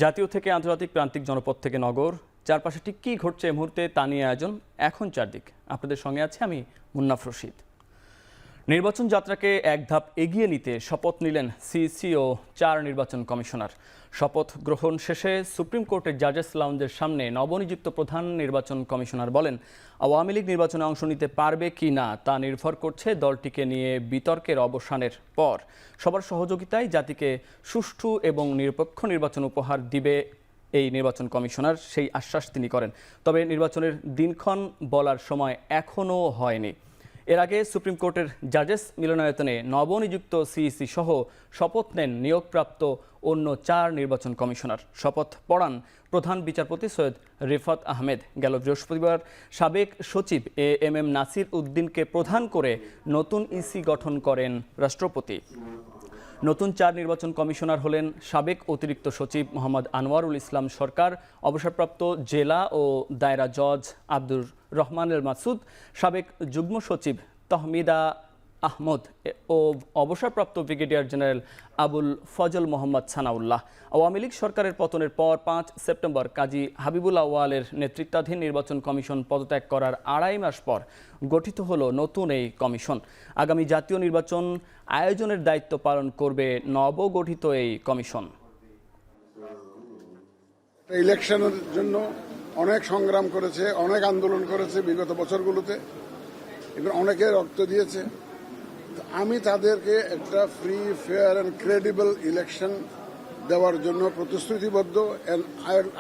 জাতীয় থেকে আন্তর্জাতিক, প্রান্তিক, জনপদ থেকে নগর, চারপাশে ঠিক কী ঘটছে এই মুহূর্তে তা নিয়ে আয়োজন এখন চারদিক। আপনাদের সঙ্গে আছি আমি মুন্নাফ রশিদ। নির্বাচন যাত্রাকে এক ধাপ এগিয়ে নিতে শপথ নিলেন সিইসি ও 4 নির্বাচন কমিশনার। শপথ গ্রহণ শেষে সুপ্রিম কোর্টের জাজেস লাউঞ্জের সামনে নবনিযুক্ত প্রধান নির্বাচন কমিশনার বলেন, আওয়ামী লীগ নির্বাচনে অংশ নিতে পারবে কি না তা নির্ভর করছে দলটিকে নিয়ে বিতর্কের অবসানের পর। সবার সহযোগিতায় জাতিকে সুষ্ঠু এবং নিরপেক্ষ নির্বাচন উপহার দিবে এই নির্বাচন কমিশনার, সেই আশ্বাস তিনি করেন। তবে নির্বাচনের দিনক্ষণ বলার সময় এখনও হয়নি। এর আগে সুপ্রিম কোর্টের জাজেস মিলনায়তনে নবনিযুক্ত সিইসি সহ শপথ নেন নিয়োগপ্রাপ্ত অন্য 4 নির্বাচন কমিশনার। শপথ পড়ান প্রধান বিচারপতি সৈয়দ রিফাত আহমেদ। গেল বৃহস্পতিবার সাবেক সচিব এএমএম নাসির উদ্দিনকে প্রধান করে নতুন ইসি গঠন করেন রাষ্ট্রপতি। নতুন 4 নির্বাচন কমিশনার হলেন সাবেক অতিরিক্ত সচিব মোহাম্মদ আনোয়ারুল ইসলাম সরকার, অবসরপ্রাপ্ত জেলা ও দায়রা জজ আব্দুর রহমান এল মাসুদ, সাবেক যুগ্ম সচিব তহমিদা আহমদ ও অবসরপ্রাপ্ত ব্রিগেডিয়ার জেনারেল আবুল ফজল মোহাম্মদ সানাউল্লাহ। আওয়ামী লীগ সরকারের পতনের পর 5 সেপ্টেম্বর কাজী হাবিবুল আউয়ালের নেতৃত্বাধীন নির্বাচন কমিশন পদত্যাগ করার 2.5 মাস পর গঠিত হলো নতুন এই কমিশন। আগামী জাতীয় নির্বাচন আয়োজনের দায়িত্ব পালন করবে নবগঠিত এই কমিশন। ইলেকশনের জন্য অনেক সংগ্রাম করেছে, অনেক আন্দোলন করেছে বিগত বছরগুলোতে, এবং অনেকে রক্ত দিয়েছে। আমি তাদেরকে একটা free, fair and credible election দেওয়ার জন্য প্রতিশ্রুতিবদ্ধ, and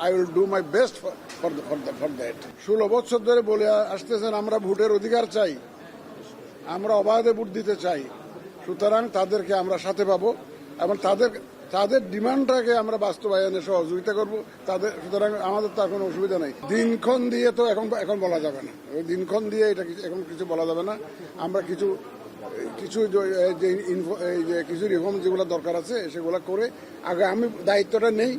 I will do my best for that. 16 বছর ধরে বলে আসতেছেন আমরা ভোটের অধিকার চাই, আমরা অবাধে ভোট দিতে চাই। সুতরাং তাদেরকে আমরা সাথে পাবো এবং তাদের ডিমান্ডটাকে আমরা বাস্তবায়নে সহযোগিতা করব তাদের। সুতরাং আমাদের তার কোনো অসুবিধা নেই। দিনক্ষণ দিয়ে তো এখন বলা যাবে না, দিনক্ষণ দিয়ে এটা এখন কিছু বলা যাবে না। আমরা কিছু রিফর্ম যেগুলো দরকার আছে সেগুলো করে আগে আমি দায়িত্বটা নেই।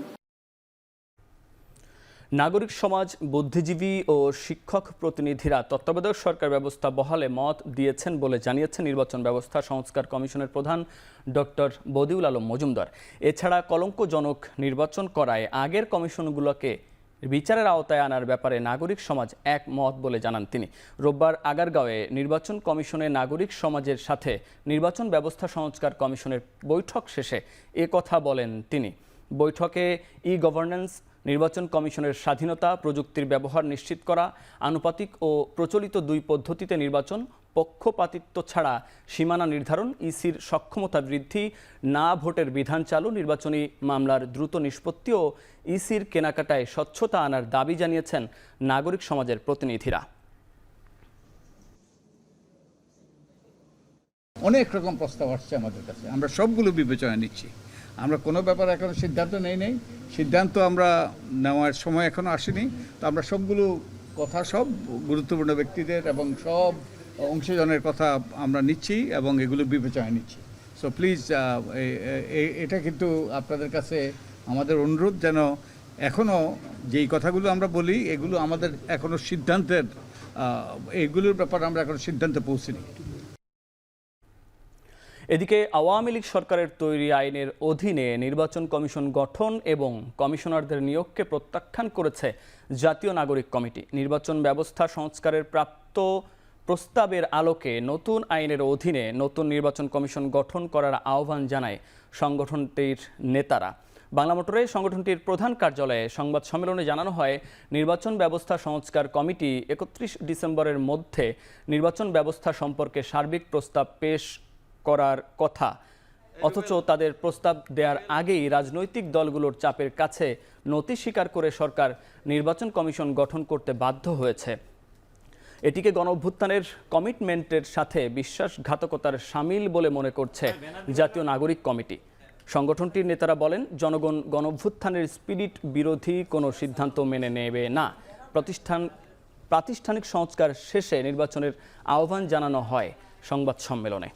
নাগরিক সমাজ, বুদ্ধিজীবী ও শিক্ষক প্রতিনিধিরা তত্ত্বাবধায়ক সরকার ব্যবস্থা বহালে মত দিয়েছেন বলে জানিয়েছেন নির্বাচন ব্যবস্থা সংস্কার কমিশনের প্রধান ডক্টর বদিউল আলম মজুমদার। এছাড়া কলঙ্কজনক নির্বাচন করায় আগের কমিশনগুলোকে বিচারের আওতায় আনার ব্যাপারে নাগরিক সমাজ একমত বলে জানান তিনি। রোববার আগারগাঁওয়ে নির্বাচন কমিশনে নাগরিক সমাজের সাথে নির্বাচন ব্যবস্থা সংস্কার কমিশনের বৈঠক শেষে কথা বলেন তিনি। বৈঠকে গভর্নেন্স, নির্বাচন কমিশনের স্বাধীনতা, প্রযুক্তির ব্যবহার নিশ্চিত করা, আনুপাতিক ও প্রচলিত 2 পদ্ধতিতে নির্বাচন, পক্ষপাতিত্ব ছাড়া সীমানা নির্ধারণ, ইসির সক্ষমতা বৃদ্ধি, না ভোটের বিধান চালু, নির্বাচনী মামলার দ্রুত নিষ্পত্তি ও ইসির কেনাকাটায় স্বচ্ছতা আনার দাবি জানিয়েছেন নাগরিক সমাজের প্রতিনিধিরা। অনেক রকম প্রস্তাব আসছে আমাদের কাছে, আমরা সবগুলো বিবেচনা নিচ্ছি। আমরা কোনো ব্যাপারে এখনো সিদ্ধান্ত নেই, সিদ্ধান্ত আমরা নেওয়ার সময় এখনো আসেনি। তো আমরা সবগুলো কথা, সব গুরুত্বপূর্ণ ব্যক্তিদের এবং সব অংশীজনের কথা আমরা নিচ্ছি এবং এগুলো বিবেচনা নিচ্ছি। সো প্লিজ, এটা কিন্তু আপনাদের কাছে আমাদের অনুরোধ, যেন এখনও যেই কথাগুলো আমরা বলি এগুলো আমাদের এখনো সিদ্ধান্তের, এগুলোর ব্যাপারে আমরা এখনো সিদ্ধান্তে পৌঁছিনি। এদিকে আওয়ামী লীগ সরকারের তৈরি আইনের অধীনে নির্বাচন কমিশন গঠন এবং কমিশনারদের নিয়োগকে প্রত্যাখ্যান করেছে জাতীয় নাগরিক কমিটি। নির্বাচন ব্যবস্থা সংস্কারের প্রাপ্ত প্রস্তাবের আলোকে নতুন আইনের অধীনে নতুন নির্বাচন কমিশন গঠন করার আহ্বান জানায় সংগঠনটির নেতারা। বাংলা মোটরে সংগঠনটির প্রধান কার্যালয়ে সংবাদ সম্মেলনে জানানো হয়, নির্বাচন ব্যবস্থা সংস্কার কমিটি 31 ডিসেম্বরের মধ্যে নির্বাচন ব্যবস্থা সম্পর্কে সার্বিক প্রস্তাব পেশ করার কথা, অথচ তাদের প্রস্তাব দেওয়ার আগেই রাজনৈতিক দলগুলোর চাপের কাছে নতি স্বীকার করে সরকার নির্বাচন কমিশন গঠন করতে বাধ্য হয়েছে। এটিকে গণঅভ্যুত্থানের কমিটমেন্টের সাথে বিশ্বাসঘাতকতার শামিল বলে মনে করছে জাতীয় নাগরিক কমিটি। সংগঠনটির নেতারা বলেন, জনগণ গণঅভ্যুত্থানের স্পিরিট বিরোধী কোনো সিদ্ধান্ত মেনে নেবে না। প্রাতিষ্ঠানিক সংস্কার শেষে নির্বাচনের আহ্বান জানানো হয় সংবাদ সম্মেলনে।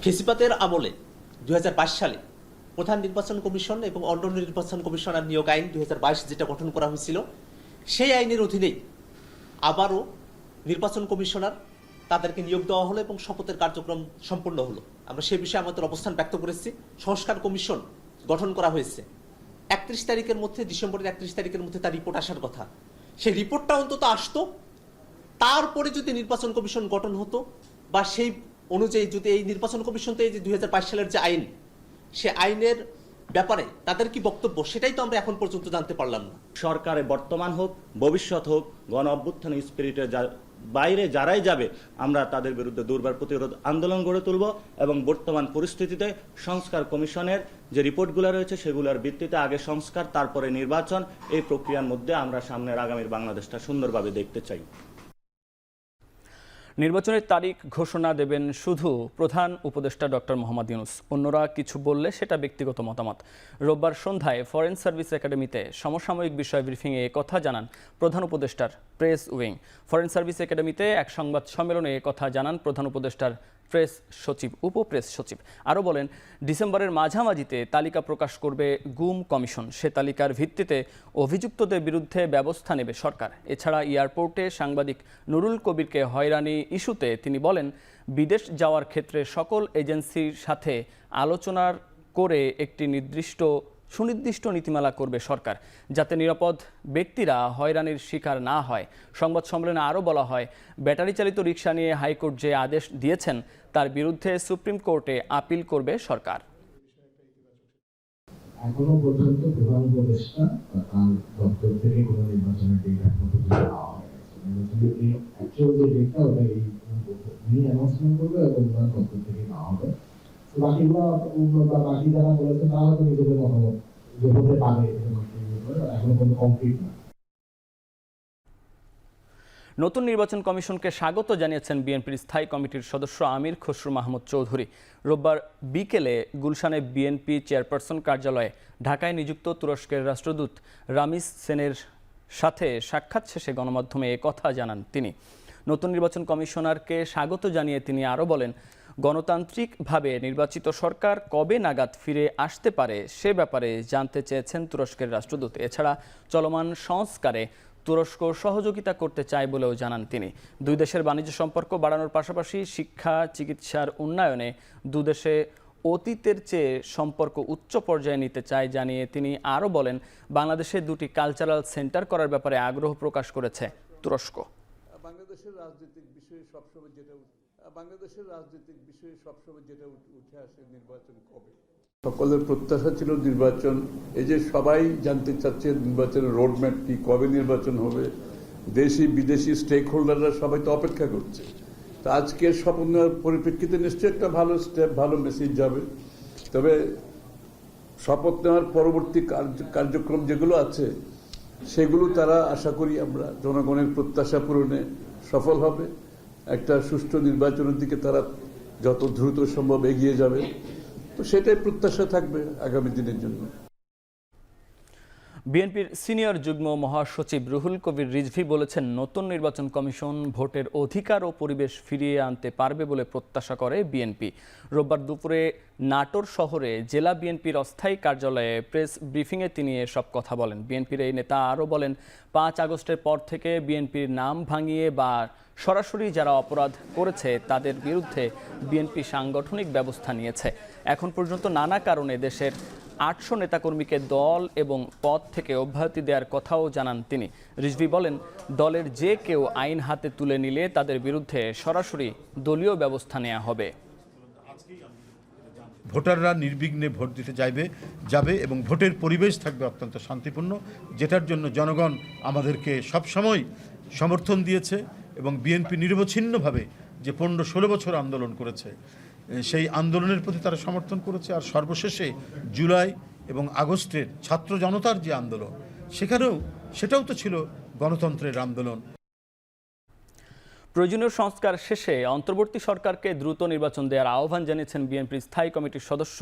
ফেসিবাদের আমলে 2022 সালে প্রধান নির্বাচন কমিশন এবং অন্য নির্বাচন কমিশনার নিয়োগ আইন 2022 যেটা গঠন করা হয়েছিল, সেই আইনের অধীনেই আবারও নির্বাচন কমিশনার তাদেরকে নিয়োগ দেওয়া হলো এবং শপথের কার্যক্রম সম্পূর্ণ হলো। আমরা সে বিষয়ে আমাদের অবস্থান ব্যক্ত করেছি। সংস্কার কমিশন গঠন করা হয়েছে 31 তারিখের মধ্যে, ডিসেম্বরের 31 তারিখের মধ্যে তার রিপোর্ট আসার কথা। সেই রিপোর্টটা অন্তত আসতো, তারপরে যদি নির্বাচন কমিশন গঠন হতো বা সেই অনুযায়ী যদি এই নির্বাচন কমিশন তো এই যে 2022 সালের যে আইন, সে আইনের ব্যাপারে তাদের কি বক্তব্য, সেটাই তো আমরা এখন পর্যন্ত জানতে পারলাম না। সরকারে বর্তমান হোক ভবিষ্যৎ হোক, গণ অভ্যুত্থান স্পিরিটে বাইরে যারাই যাবে আমরা তাদের বিরুদ্ধে দুর্বার প্রতিরোধ আন্দোলন গড়ে তুলব এবং বর্তমান পরিস্থিতিতে সংস্কার কমিশনের যে রিপোর্টগুলো রয়েছে সেগুলোর ভিত্তিতে আগে সংস্কার তারপরে নির্বাচন, এই প্রক্রিয়ার মধ্যে আমরা সামনের আগামীর বাংলাদেশটা সুন্দরভাবে দেখতে চাই। নির্বাচনের তারিখ ঘোষণা দেবেন শুধু প্রধান উপদেষ্টা ডক্টর মোহাম্মদ ইউনূস, অন্যরা কিছু বললে সেটা ব্যক্তিগত মতামত। রোববার সন্ধ্যায় ফরেন সার্ভিস একাডেমিতে সমসাময়িক বিষয় ব্রিফিংয়ে কথা জানান প্রধান উপদেষ্টার প্রেস উইং। ফরেন সার্ভিস একাডেমিতে এক সংবাদ সম্মেলনে কথা জানান প্রধান উপদেষ্টার প্রেস সচিব, উপপ্রেস সচিব। আরও বলেন, ডিসেম্বরের মাঝামাঝিতে তালিকা প্রকাশ করবে গুম কমিশন। সে তালিকার ভিত্তিতে অভিযুক্তদের বিরুদ্ধে ব্যবস্থা নেবে সরকার। এছাড়া এয়ারপোর্টে সাংবাদিক নুরুল কবিরকে হয়রানি ইস্যুতে তিনি বলেন, বিদেশ যাওয়ার ক্ষেত্রে সকল এজেন্সির সাথে আলোচনা করে একটি সুনির্দিষ্ট নীতিমালা করবে সরকার, যাতে নিরাপদ ব্যক্তিরা হয়রানির শিকার না হয়। সংবাদ সম্মেলনে আরও বলা হয়, ব্যাটারি চালিত রিকশা নিয়ে হাইকোর্ট যে আদেশ দিয়েছেন তার বিরুদ্ধে সুপ্রিম কোর্টে আপিল করবে সরকার। এখনো পর্যন্ত প্রধান উপদেষ্টা তার দপ্তর থেকে কোনো নির্বাচনের ডেট এখনো পর্যন্ত দেওয়া হয়নি। নির্বাচনের এই অ্যাকচুয়াল যে ডেটটা ওটা এই অ্যানাউন্সমেন্ট করবে এবং তার দপ্তর থেকে নেওয়া হবে। বাকিগুলো বা বাকি যারা বলেছে তারা হয়তো নিজেদের মতামত যে হতে পারে, এখনো কোনো কমপ্লিট না। নতুন নির্বাচন কমিশনকে স্বাগত জানিয়েছেন বিএনপির স্থায়ী কমিটির সদস্য আমির খসরু মাহমুদ চৌধুরী। রোববার বিকেলে গুলশানে বিএনপি চেয়ারপারসন কার্যালয়ে ঢাকায় নিযুক্ত তুরস্কের রাষ্ট্রদূত রামিজ সেনের সাথে সাক্ষাৎ শেষে গণমাধ্যমে একথা জানান তিনি। নতুন নির্বাচন কমিশনারকে স্বাগত জানিয়ে তিনি আরও বলেন, গণতান্ত্রিকভাবে নির্বাচিত সরকার কবে নাগাদ ফিরে আসতে পারে সে ব্যাপারে জানতে চেয়েছেন তুরস্কের রাষ্ট্রদূত। এছাড়া চলমান সংস্কারে তুরস্ক সহযোগিতা করতে চায় বলেও জানান তিনি। দুই দেশের বাণিজ্য সম্পর্ক বাড়ানোর পাশাপাশি শিক্ষা, চিকিৎসার উন্নয়নে দুদেশে অতীতের চেয়ে সম্পর্ক উচ্চ পর্যায়ে নিতে চায় জানিয়ে তিনি আরও বলেন, বাংলাদেশে দুটি কালচারাল সেন্টার করার ব্যাপারে আগ্রহ প্রকাশ করেছে তুরস্ক। বাংলাদেশের রাজনৈতিক বিষয়ে সবসময় যেটা উঠে আসে নির্বাচন কবে। সকলের প্রত্যাশা ছিল নির্বাচন, এই যে সবাই জানতে চাচ্ছে নির্বাচনের রোডম্যাপ কি, কবে নির্বাচন হবে। দেশি বিদেশি স্টেক হোল্ডাররা সবাই তো অপেক্ষা করছে। তো আজকের শপথ নেওয়ার পরিপ্রেক্ষিতে নিশ্চয়ই একটা ভালো স্টেপ, ভালো মেসেজ যাবে। তবে শপথ নেওয়ার পরবর্তী কার্যক্রম যেগুলো আছে সেগুলো তারা আশা করি আমরা জনগণের প্রত্যাশা পূরণে সফল হবে। একটা সুষ্ঠু নির্বাচনের দিকে তারা যত দ্রুত সম্ভব এগিয়ে যাবে, তো সেটাই প্রত্যাশা থাকবে আগামী দিনের জন্য। বিএনপির সিনিয়র যুগ্ম মহাসচিব রুহুল কবির রিজভী বলেছেন, নতুন নির্বাচন কমিশন ভোটের অধিকার ও পরিবেশ ফিরিয়ে আনতে পারবে বলে প্রত্যাশা করে বিএনপি। রোববার দুপুরে নাটোর শহরে জেলা বিএনপির অস্থায়ী কার্যালয়ে প্রেস ব্রিফিংয়ে তিনি এসব কথা বলেন। বিএনপির এই নেতা আরও বলেন, 5 আগস্টের পর থেকে বিএনপির নাম ভাঙিয়ে বা সরাসরি যারা অপরাধ করেছে তাদের বিরুদ্ধে বিএনপি সাংগঠনিক ব্যবস্থা নিয়েছে। এখন পর্যন্ত নানা কারণে দেশের 800 নেতাকর্মীকে দল এবং পদ থেকে অব্যাহতি দেওয়ার কথাও জানান তিনি। রিজভী বলেন, দলের যে কেউ আইন হাতে তুলে নিলে তাদের বিরুদ্ধে সরাসরি দলীয় ব্যবস্থা নেওয়া হবে। ভোটাররা নির্বিঘ্নে ভোট দিতে যাবে এবং ভোটের পরিবেশ থাকবে অত্যন্ত শান্তিপূর্ণ, যেটার জন্য জনগণ আমাদেরকে সবসময় সমর্থন দিয়েছে এবং বিএনপি নিরবচ্ছিন্নভাবে যে 15-16 বছর আন্দোলন করেছে সেই আন্দোলনের প্রতি তারা সমর্থন করেছে। আর সর্বশেষে জুলাই এবং আগস্টের ছাত্র জনতার যে আন্দোলন, সেটাও তো ছিল গণতন্ত্রের আন্দোলন। প্রয়োজনীয় সংস্কার শেষে অন্তর্বর্তী সরকারকে দ্রুত নির্বাচন দেওয়ার আহ্বান জানিয়েছেন বিএনপির স্থায়ী কমিটির সদস্য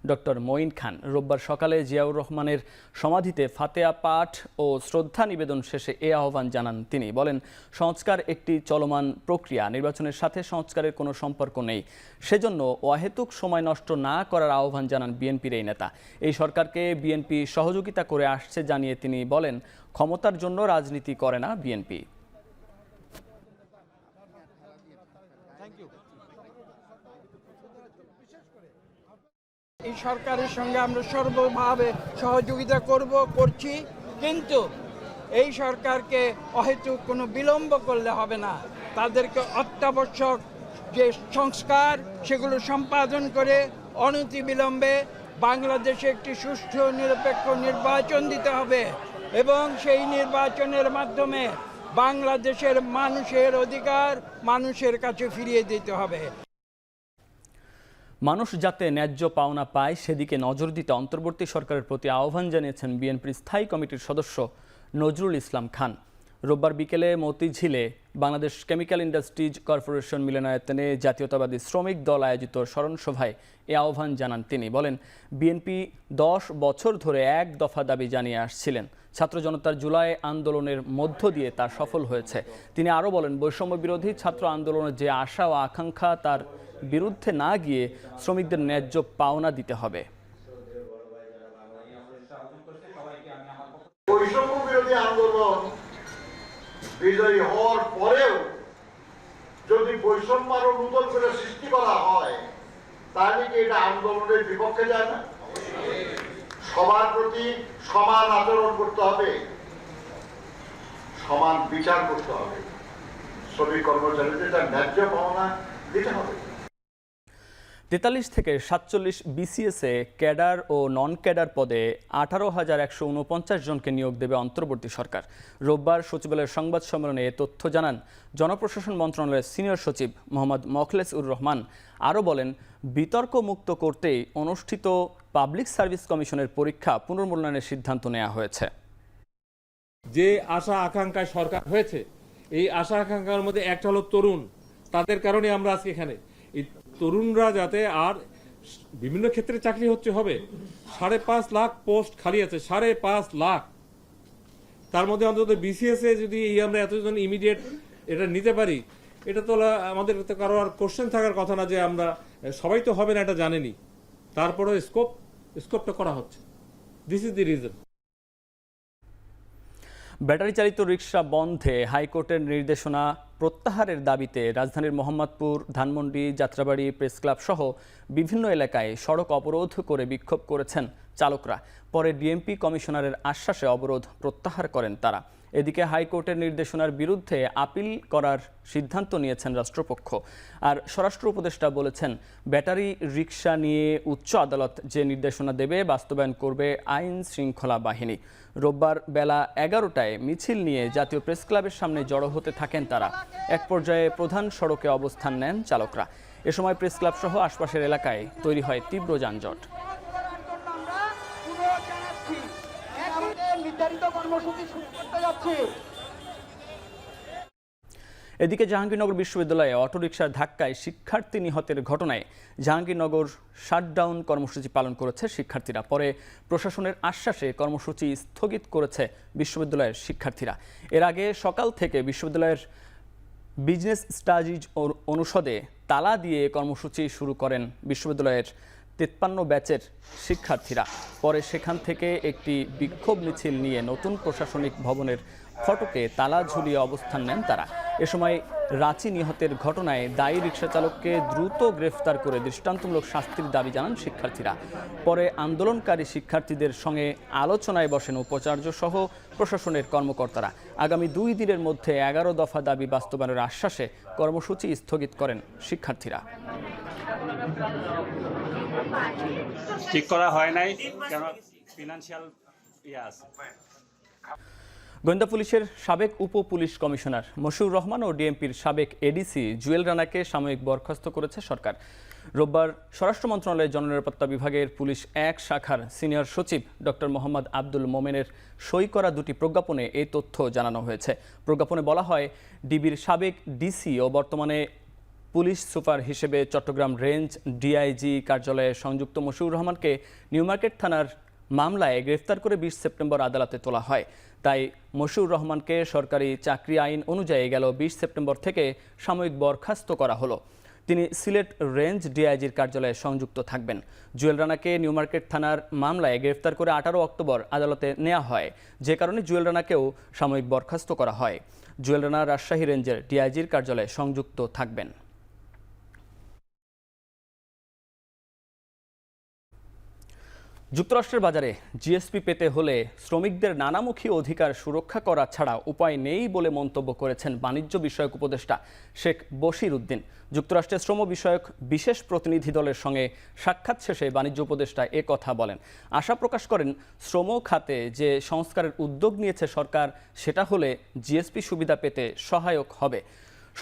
ডক্টর মঈন খান। রোববার সকালে জিয়াউর রহমানের সমাধিতে ফাতেহা পাঠ ও শ্রদ্ধা নিবেদন শেষে এ আহ্বান জানান তিনি। বলেন, সংস্কার একটি চলমান প্রক্রিয়া, নির্বাচনের সাথে সংস্কারের কোনো সম্পর্ক নেই। সেজন্য অহেতুক সময় নষ্ট না করার আহ্বান জানান বিএনপির এই নেতা। এই সরকারকে বিএনপি সহযোগিতা করে আসছে জানিয়ে তিনি বলেন, ক্ষমতার জন্য রাজনীতি করে না বিএনপি। এই সরকারের সঙ্গে আমরা সর্বভাবে সহযোগিতা করছি, কিন্তু এই সরকারকে অহেতুক কোনো বিলম্ব করলে হবে না। তাদেরকে অত্যাবশ্যক যে সংস্কার সেগুলো সম্পাদন করে অনতিবিলম্বে বাংলাদেশে একটি সুষ্ঠু নিরপেক্ষ নির্বাচন দিতে হবে এবং সেই নির্বাচনের মাধ্যমে বাংলাদেশের মানুষের অধিকার মানুষের কাছে ফিরিয়ে দিতে হবে। মানুষ যাতে ন্যায্য পাওনা পায় সেদিকে নজর দিতে অন্তর্বর্তী সরকারের প্রতি আহ্বান জানিয়েছেন বিএনপির স্থায়ী কমিটির সদস্য নজরুল ইসলাম খান। রোববার বিকেলে মতিঝিলে বাংলাদেশ কেমিক্যাল ইন্ডাস্ট্রিজ কর্পোরেশন মিলনায়তনে জাতীয়তাবাদী শ্রমিক দল আয়োজিত স্মরণ সভায় এ আহ্বান জানান তিনি। বলেন, বিএনপি 10 বছর ধরে এক দফা দাবি জানিয়ে আসছিলেন। ছাত্র জনতার জুলাই আন্দোলনের মধ্য দিয়ে তা সফল হয়েছে। তিনি আরও বলেন, বৈষম্য বিরোধী ছাত্র আন্দোলনের যে আশা ও আকাঙ্ক্ষা তার বিরুদ্ধে না গিয়ে শ্রমিকদের ন্যায্য পাওনা দিতে হবে। বৈষম্য বিরোধী আন্দোলন বিজয়ী হওয়ার পরেও যদি বৈষম্য আরো নতুন করে সৃষ্টি করা হয় তাহলে কি এটা আন্দোলনের বিপক্ষে যায় না? সবার প্রতি সমান আচরণ করতে হবে, সমান বিচার করতে হবে, শ্রমিক কর্মচারীদের তার ন্যায্য পাওনা দিতে হবে। 43 থেকে 47 বিসিএসে ক্যাডার ও নন ক্যাডার পদে 18,149 জনকে নিয়োগ দেবে অন্তর্বর্তী সরকার। রোববার সচিবালয়ের সংবাদ সম্মেলনে এ তথ্য জানান জনপ্রশাসন মন্ত্রণালয়ের সিনিয়র সচিব মোহাম্মদ মোখলেস-উর রহমান। আরও বলেন, বিতর্ক মুক্ত করতেই অনুষ্ঠিত পাবলিক সার্ভিস কমিশনের পরীক্ষা পুনর্মূল্যায়নের সিদ্ধান্ত নেওয়া হয়েছে। যে আশা আকাঙ্ক্ষায় সরকার হয়েছে, এই আশা আকাঙ্ক্ষার মধ্যে একটা হলো তরুণ। তাদের কারণে আমরা আজকে এখানে এই তরুণরা যাতে আর বিভিন্ন ক্ষেত্রে চাকরি হবে 5.5 লাখ পোস্ট খালি আছে, 5.5 লাখ। তার মধ্যে অন্তত বিসিএস এ যদি আমরা এতজন ইমিডিয়েট এটা নিতে পারি, এটা তো আমাদের কারো আর কোশ্চেন থাকার কথা না যে আমরা সবাই তো হবে না, এটা জানেনি। তারপরে স্কোপটা করা হচ্ছে। This is the reason. Battery চালিত রিকশা বন্ধে হাইকোর্টের নির্দেশনা প্রত্যাহারের দাবিতে রাজধানীর মোহাম্মদপুর, ধানমন্ডি, যাত্রাবাড়ি, প্রেস ক্লাব সহ বিভিন্ন এলাকায় সড়ক অবরোধ করে বিক্ষোভ করেছেন চালকরা। পরে ডিএমপি কমিশনারের আশ্বাসে অবরোধ প্রত্যাহার করেন তারা। এদিকে হাইকোর্টের নির্দেশনার বিরুদ্ধে আপিল করার সিদ্ধান্ত নিয়েছেন রাষ্ট্রপক্ষ। আর স্বরাষ্ট্র উপদেষ্টা বলেছেন, ব্যাটারি রিকশা নিয়ে উচ্চ আদালত যে নির্দেশনা দেবে বাস্তবায়ন করবে আইন শৃঙ্খলা বাহিনী। রোববার বেলা 11টায় মিছিল নিয়ে জাতীয় প্রেস ক্লাবের সামনে জড়ো হতে থাকেন তারা। এক পর্যায়ে প্রধান সড়কে অবস্থান নেন চালকরা। এ সময় প্রেস ক্লাব সহ আশপাশের এলাকায় তৈরি হয় তীব্র যানজট। এদিকে জাহাঙ্গীরনগর বিশ্ববিদ্যালয়ে অটোরিকশার ধাক্কায় শিক্ষার্থী নিহতের ঘটনায় জাহাঙ্গীরনগর শাটডাউন কর্মসূচি পালন করেছে শিক্ষার্থীরা। পরে প্রশাসনের আশ্বাসে কর্মসূচি স্থগিত করেছে বিশ্ববিদ্যালয়ের শিক্ষার্থীরা। এর আগে সকাল থেকে বিশ্ববিদ্যালয়ের বিজনেস স্টাডিজ অনুষদে তালা দিয়ে কর্মসূচি শুরু করেন বিশ্ববিদ্যালয়ের 53 ব্যাচের শিক্ষার্থীরা। পরে সেখান থেকে একটি বিক্ষোভ মিছিল নিয়ে নতুন প্রশাসনিক ভবনের ফটকে তালা ঝুলিয়ে অবস্থান নেন তারা। এ সময় রাঁচি নিহতের ঘটনায় দায়ী রিকশা চালককে দ্রুত গ্রেফতার করে দৃষ্টান্তমূলক শাস্তির দাবি জানান শিক্ষার্থীরা। পরে আন্দোলনকারী শিক্ষার্থীদের সঙ্গে আলোচনায় বসেন উপাচার্য সহ প্রশাসনের কর্মকর্তারা। আগামী 2 দিনের মধ্যে 11 দফা দাবি বাস্তবায়নের আশ্বাসে কর্মসূচি স্থগিত করেন শিক্ষার্থীরা। ঠিক করা হয় নাই, কেন ফিনান্সিয়াল আছে। গোয়েন্দা পুলিশের সাবেক উপ পুলিশ কমিশনার মশিউর রহমান ও ডিএমপির সাবেক এডিসি জুয়েল রানাকে সাময়িক বরখাস্ত করেছে সরকার। রোববার স্বরাষ্ট্র মন্ত্রণালয়ের জননিরাপত্তা বিভাগের পুলিশ 1 শাখার সিনিয়র সচিব ডক্টর মোহাম্মদ আব্দুল মোমেনের সই করা 2টি প্রজ্ঞাপনে এই তথ্য জানানো হয়েছে। প্রজ্ঞাপনে বলা হয়, ডিবির সাবেক ডিসি ও বর্তমানে পুলিশ সুপার হিসেবে চট্টগ্রাম রেঞ্জ ডিআইজি কার্যালয়ে সংযুক্ত মশিউর রহমানকে নিউমার্কেট থানার মামলায় গ্রেফতার করে 20 সেপ্টেম্বর আদালতে তোলা হয়। তাই মশিউর রহমানকে সরকারি চাকরি আইন অনুযায়ী গেল 20 সেপ্টেম্বর থেকে সাময়িক বরখাস্ত করা হলো। তিনি সিলেট রেঞ্জ ডিআইজির কার্যালয়ে সংযুক্ত থাকবেন। জুয়েল রানাকে নিউমার্কেট থানার মামলায় গ্রেফতার করে 18 অক্টোবর আদালতে নেওয়া হয়, যে কারণে জুয়েল রানাকেও সাময়িক বরখাস্ত করা হয়। জুয়েল রানা রাজশাহী রেঞ্জের ডিআইজির কার্যালয়ে সংযুক্ত থাকবেন। যুক্তরাষ্ট্রের বাজারে জিএসপি পেতে হলে শ্রমিকদের নানামুখী অধিকার সুরক্ষা করা ছাড়া উপায় নেই বলে মন্তব্য করেছেন বাণিজ্য বিষয়ক উপদেষ্টা শেখ বশির উদ্দিন। যুক্তরাষ্ট্রের শ্রম বিষয়ক বিশেষ প্রতিনিধি দলের সঙ্গে সাক্ষাৎ শেষে বাণিজ্য উপদেষ্টা এ কথা বলেন। আশা প্রকাশ করেন শ্রম খাতে যে সংস্কারের উদ্যোগ নিয়েছে সরকার সেটা হলে জিএসপি সুবিধা পেতে সহায়ক হবে।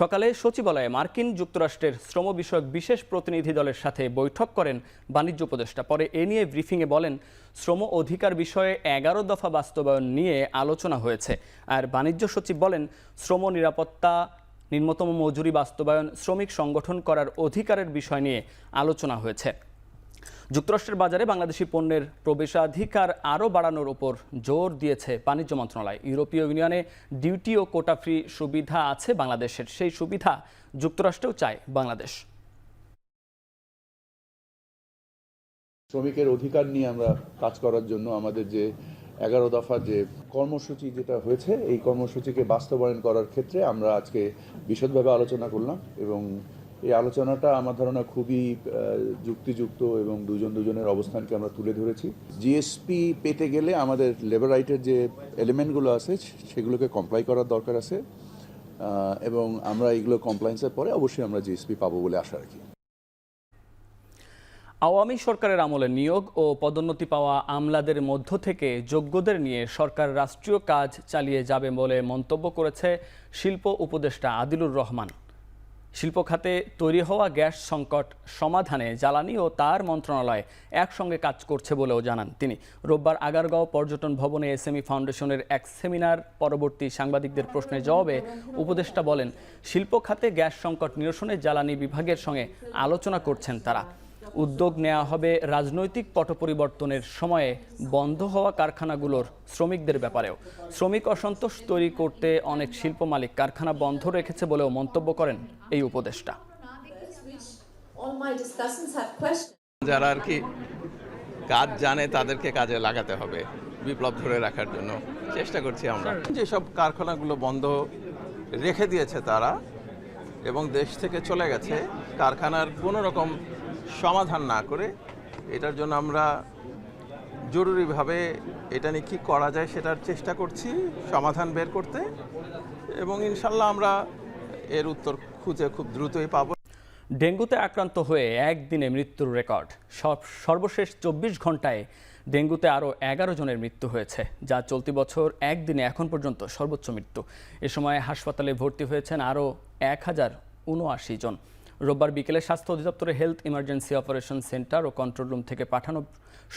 সকালে সচিবালয়ে মার্কিন যুক্তরাষ্ট্রের শ্রম বিষয়ক বিশেষ প্রতিনিধি দলের সাথে বৈঠক করেন বাণিজ্য উপদেষ্টা। পরে এ নিয়ে ব্রিফিংয়ে বলেন, শ্রম অধিকার বিষয়ে 11 দফা বাস্তবায়ন নিয়ে আলোচনা হয়েছে। আর বাণিজ্য সচিব বলেন, শ্রম নিরাপত্তা, নিম্নতম মজুরি বাস্তবায়ন, শ্রমিক সংগঠন করার অধিকারের বিষয় নিয়ে আলোচনা হয়েছে। যুক্তরাষ্ট্রের বাজারে বাংলাদেশি পণ্যের প্রবেশাধিকার আরও বাড়ানোর উপর জোর দিয়েছে বাণিজ্য মন্ত্রণালয়। ইউরোপীয় ইউনিয়নে ডিউটি ও কোটা ফ্রি সুবিধা আছে বাংলাদেশের, সেই সুবিধা যুক্তরাষ্ট্রেও চায় বাংলাদেশ। শ্রমিকের অধিকার নিয়ে আমরা কাজ করার জন্য আমাদের যে 11 দফার যে কর্মসূচি যেটা হয়েছে, এই কর্মসূচিকে বাস্তবায়ন করার ক্ষেত্রে আমরা আজকে বিশদভাবে আলোচনা করলাম এবং এই আলোচনাটা আমার ধারণা খুবই যুক্তিযুক্ত এবং দুজনের অবস্থানকে আমরা তুলে ধরেছি। জিএসপি পেতে গেলে আমাদের লেবার রাইটের যে এলিমেন্টগুলো আছে সেগুলোকে কমপ্লাই করার দরকার আছে এবং আমরা এগুলো কমপ্লায়েন্সের পরে অবশ্যই আমরা জিএসপি পাবো বলে আশা রাখি। আওয়ামী সরকারের আমলে নিয়োগ ও পদোন্নতি পাওয়া আমলাদের মধ্য থেকে যোগ্যদের নিয়ে সরকার রাষ্ট্রীয় কাজ চালিয়ে যাবে বলে মন্তব্য করেছে শিল্প উপদেষ্টা আদিলুর রহমান। শিল্প খাতে তৈরি হওয়া গ্যাস সংকট সমাধানে জ্বালানি ও তার মন্ত্রণালয় একসঙ্গে কাজ করছে বলেও জানান তিনি। রোববার আগারগাঁও পর্যটন ভবনে এসএমই ফাউন্ডেশনের এক সেমিনার পরবর্তী সাংবাদিকদের প্রশ্নের জবাবে উপদেষ্টা বলেন, শিল্প খাতে গ্যাস সংকট নিরসনে জ্বালানি বিভাগের সঙ্গে আলোচনা করছেন তারা। উদ্যোগ নেওয়া হবে রাজনৈতিক পট পরিবর্তনের সময়ে বন্ধ হওয়া কারখানাগুলোর শ্রমিকদের ব্যাপারেও। শ্রমিক অসন্তোষ তৈরি করতে অনেক শিল্প মালিক কারখানা বন্ধ রেখেছে বলেও মন্তব্য করেন এই উপদেষ্টা। যারা আর কি কাজ জানে তাদেরকে কাজে লাগাতে হবে, বিপ্লব ধরে রাখার জন্য চেষ্টা করছি আমরা। যেসব কারখানাগুলো বন্ধ রেখে দিয়েছে তারা এবং দেশ থেকে চলে গেছে, কারখানার কোনো রকম সমাধান না করে এটার জন্য আমরা জরুরিভাবে এটা নিয়ে কী করা যায় সেটার চেষ্টা করছি সমাধান বের করতে এবং ইনশাল্লাহ আমরা এর উত্তর খুঁজে খুব দ্রুতই পাব। ডেঙ্গুতে আক্রান্ত হয়ে একদিনে মৃত্যুর রেকর্ড। সর্বশেষ 24 ঘন্টায় ডেঙ্গুতে আরও 11 জনের মৃত্যু হয়েছে, যা চলতি বছর একদিনে এখন পর্যন্ত সর্বোচ্চ মৃত্যু। এ সময় হাসপাতালে ভর্তি হয়েছেন আরও 1079 জন। রোববার বিকেলে স্বাস্থ্য অধিদপ্তরের হেলথ ইমার্জেন্সি অপারেশন সেন্টার ও কন্ট্রোল রুম থেকে পাঠানো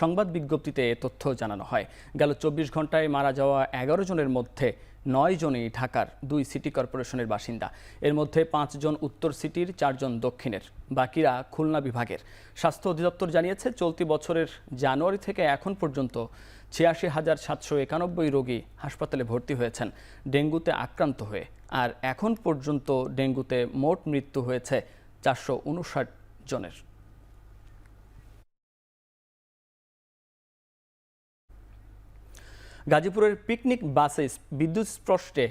সংবাদ বিজ্ঞপ্তিতে এ তথ্য জানানো হয়। গেল 24 ঘন্টায় মারা যাওয়া 11 জনের মধ্যে 9 জনই ঢাকার 2 সিটি কর্পোরেশনের বাসিন্দা। এর মধ্যে 5 জন উত্তর সিটির, 4 জন দক্ষিণের, বাকিরা খুলনা বিভাগের। স্বাস্থ্য অধিদপ্তর জানিয়েছে, চলতি বছরের জানুয়ারি থেকে এখন পর্যন্ত 86,791 রোগী হাসপাতালে ভর্তি হয়েছেন ডেঙ্গুতে আক্রান্ত হয়ে। আর এখন পর্যন্ত ডেঙ্গুতে মোট মৃত্যু হয়েছে 459 জনের। গাজীপুরের পিকনিক বাসে বিদ্যুৎস্পৃষ্টে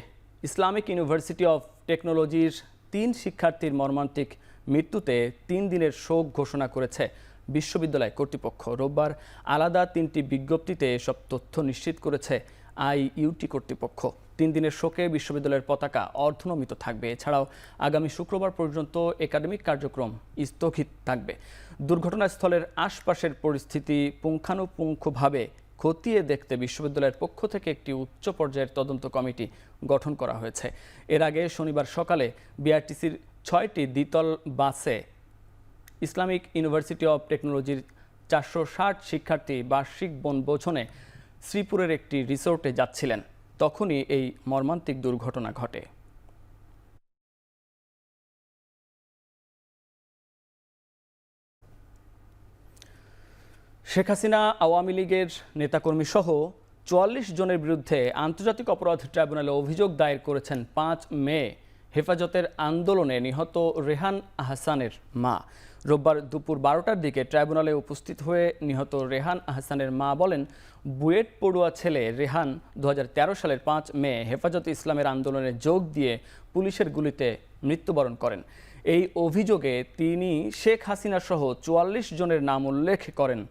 ইসলামিক ইউনিভার্সিটি অফ টেকনোলজির 3 শিক্ষার্থীর মর্মান্তিক মৃত্যুতে 3 দিনের শোক ঘোষণা করেছে বিশ্ববিদ্যালয় কর্তৃপক্ষ। রোববার আলাদা 3টি বিজ্ঞপ্তিতে এসব তথ্য নিশ্চিত করেছে আইইউটি কর্তৃপক্ষ। 3 দিনের শোকে বিশ্ববিদ্যালয়ের পতাকা অর্ধনমিত থাকবে। এছাড়াও আগামী শুক্রবার পর্যন্ত একাডেমিক কার্যক্রম স্থগিত থাকবে। দুর্ঘটনাস্থলের আশপাশের পরিস্থিতি পুঙ্খানুপুঙ্খভাবে খতিয়ে দেখতে বিশ্ববিদ্যালয়ের পক্ষ থেকে একটি উচ্চ পর্যায়ের তদন্ত কমিটি গঠন করা হয়েছে। এর আগে শনিবার সকালে বিআরটিসির 6টি দ্বিতল বাসে ইসলামিক ইউনিভার্সিটি অব টেকনোলজির 460 শিক্ষার্থী বার্ষিক বনভোজনে শ্রীপুরের একটি রিসোর্টে যাচ্ছিলেন, তখনই এই মর্মান্তিক দুর্ঘটনা ঘটে। শেখ হাসিনা আওয়ামী লীগের নেতাকর্মী সহ 44 জনের বিরুদ্ধে আন্তর্জাতিক অপরাধ ট্রাইব্যুনালে অভিযোগ দায়ের করেছেন 5 মে হেফাজতের আন্দোলনে নিহত রেহান আহসানের মা। রোববার দুপুর 12টার দিকে ট্রাইব্যুনালে উপস্থিত হয়ে নিহত রেহান আহসানের মা বলেন, বুয়েট পড়ুয়া ছেলে রেহান 2013 সালের 5 মে হেফাজত ইসলামের আন্দোলনে যোগ দিয়ে পুলিশের গুলিতে মৃত্যুবরণ করেন। এই অভিযোগে তিনি শেখ হাসিনা সহ 44 জনের নাম উল্লেখ করেন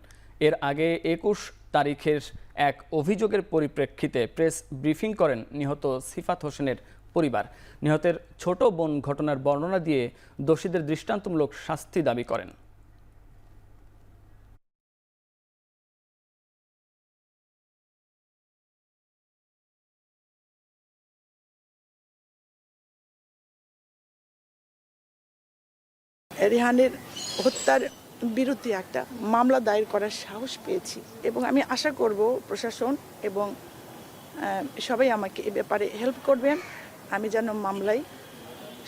এর আগে ২১ তারিখের এক অভিযোগের পরিপ্রেক্ষিতে প্রেস ব্রিফিং করেন নিহত সিফাত হোসেনের পরিবার। নিহতের ছোট বোন ঘটনার বর্ণনা দিয়ে দোষীদের দৃষ্টান্তমূলক শাস্তি দাবি করেন। রেহানের হত্যার বিরুদ্ধে একটা মামলা দায়ের করার সাহস পেয়েছি এবং আমি আশা করব প্রশাসন এবং সবাই আমাকে এ ব্যাপারে হেল্প করবেন। আমি যেন মামলায়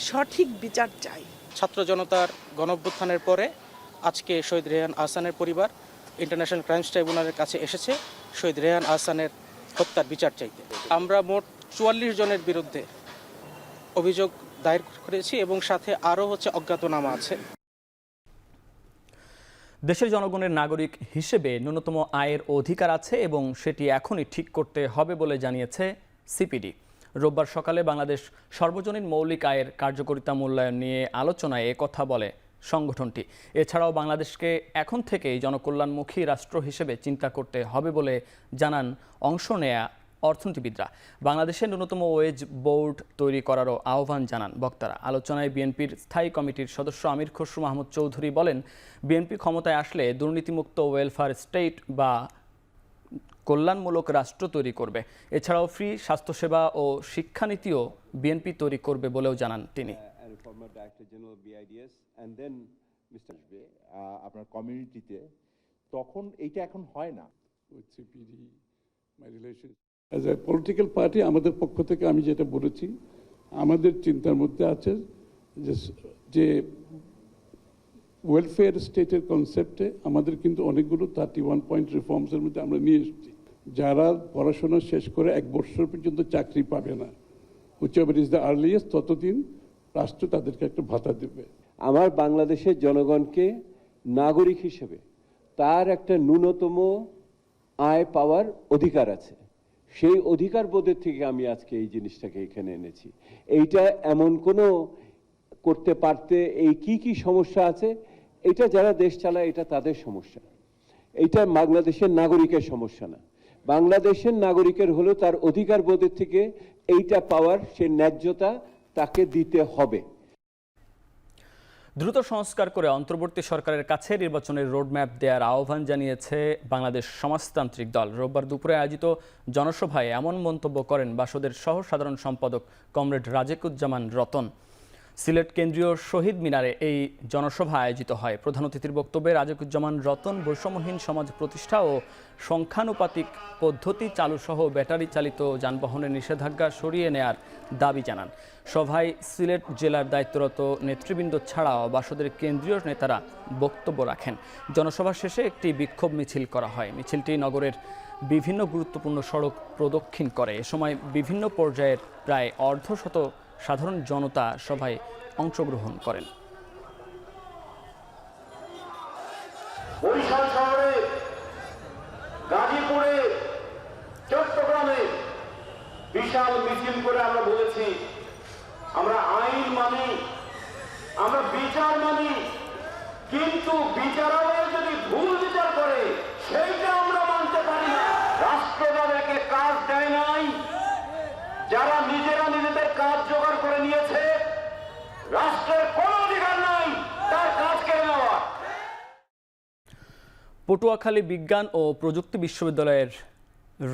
সঠিক বিচার চাই। ছাত্র জনতার গণঅভ্যুত্থানের পরে আজকে শহীদ রেহান আহসানের পরিবার ইন্টারন্যাশনাল ক্রাইমস ট্রাইব্যুনালের কাছে এসেছে শহীদ রেহান আহসানের হত্যার বিচার চাইতে। আমরা মোট ৪৪ জনের বিরুদ্ধে অভিযোগ দায়ের করেছি এবং সাথে আরও অজ্ঞাতনামা আছে। দেশের জনগণের নাগরিক হিসেবে ন্যূনতম আয়ের অধিকার আছে এবং সেটি এখনই ঠিক করতে হবে বলে জানিয়েছে সিপিডি। রোববার সকালে বাংলাদেশ সর্বজনীন মৌলিক আয়ের কার্যকারিতা মূল্যায়ন নিয়ে আলোচনায় একথা বলে সংগঠনটি। এছাড়াও বাংলাদেশকে এখন থেকেই জনকল্যাণমুখী রাষ্ট্র হিসেবে চিন্তা করতে হবে বলে জানান অংশ নেয়া অর্থনীতিবিদরা। বাংলাদেশের ন্যূনতম ওয়েজ বোর্ড তৈরি করারও আহ্বান জানান বক্তারা। আলোচনায় বিএনপির স্থায়ী কমিটির সদস্য আমির খসরু মাহমুদ চৌধুরী বলেন, বিএনপি ক্ষমতায় আসলে দুর্নীতিমুক্ত ওয়েলফেয়ার স্টেট বা কল্যাণমূলক রাষ্ট্র তৈরি করবে। এছাড়াও ফ্রি স্বাস্থ্যসেবা ও শিক্ষানীতিও বিএনপি তৈরি করবে বলেও জানান তিনি। আপনার কমিউনিটিতে তখন এইটা এখন হয় না। অ্যাজ এ পলিটিক্যাল পার্টি আমাদের পক্ষ থেকে আমি যেটা বলেছি, আমাদের চিন্তার মধ্যে আছে যে ওয়েলফেয়ার স্টেটের কনসেপ্টে আমাদের কিন্তু অনেকগুলো 31 পয়েন্ট রিফর্মসের মধ্যে আমরা নিয়ে এসেছি। যারা পড়াশোনা শেষ করে 1 বছর পর্যন্ত চাকরি পাবে না, হুইচএভার ইজ দ্য আর্লিয়েস্ট, ততদিন রাষ্ট্র তাদেরকে একটা ভাতা দেবে। আমার বাংলাদেশের জনগণকে নাগরিক হিসেবে তার একটা ন্যূনতম আয় পাওয়ার অধিকার আছে। সেই অধিকার বোধের থেকে আমি আজকে এই জিনিসটাকে এখানে এনেছি। এইটা এমন কোনো করতে পারতে এই কি সমস্যা আছে, এটা যারা দেশ চালায় এটা তাদের সমস্যা, এটা বাংলাদেশের নাগরিকের সমস্যা না। বাংলাদেশের নাগরিকের হলো তার অধিকার বোধের থেকে এইটা পাওয়ার সে ন্যায্যতা তাকে দিতে হবে। দ্রুত সংস্কার করে অন্তর্বর্তী সরকারের কাছে নির্বাচনের রোডম্যাপ দেওয়ার আহ্বান জানিয়েছে বাংলাদেশ সমাজতান্ত্রিক দল। রোববার দুপুরে আয়োজিত জনসভায় এমন মন্তব্য করেন বাসদের সহ সাধারণ সম্পাদক কমরেড রাজেকুজ্জামান রতন। সিলেট কেন্দ্রীয় শহীদ মিনারে এই জনসভা আয়োজিত হয়। প্রধান অতিথির বক্তব্যে রাজেকুজ্জামান রতন বৈষম্যহীন সমাজ প্রতিষ্ঠা ও সংখ্যানুপাতিক পদ্ধতি চালুসহ ব্যাটারি চালিত যানবাহনের নিষেধাজ্ঞা সরিয়ে নেয়ার দাবি জানান। সভায় সিলেট জেলার দায়িত্বরত নেতৃবৃন্দ ছাড়াও বাসদের কেন্দ্রীয় নেতারা বক্তব্য রাখেন। জনসভা শেষে একটি বিক্ষোভ মিছিল করা হয়। মিছিলটি নগরের বিভিন্ন গুরুত্বপূর্ণ সড়ক প্রদক্ষিণ করে। এ সময় বিভিন্ন পর্যায়ের প্রায় অর্ধশত সাধারণ জনতা সভায় অংশগ্রহণ করেন। বরিশাল শহরে, গাজীপুরে, চট্টগ্রামে বিশাল মিছিল করে আমরা বলেছি আমরা আইন মানি, আমরা বিচার মানি, কিন্তু বিচারালয় যদি ভুল বিচার করে সেইটা আমরা মানতে পারি না। রাষ্ট্র যাদেরকে কাজ দেয় নাই, যারা নিজেরা নিজেদের কাজ জোগাড় করে নিয়েছে, রাষ্ট্রের কোনো অধিকার নাই তার কাজ কেড়ে নেওয়া। পটুয়াখালী বিজ্ঞান ও প্রযুক্তি বিশ্ববিদ্যালয়ের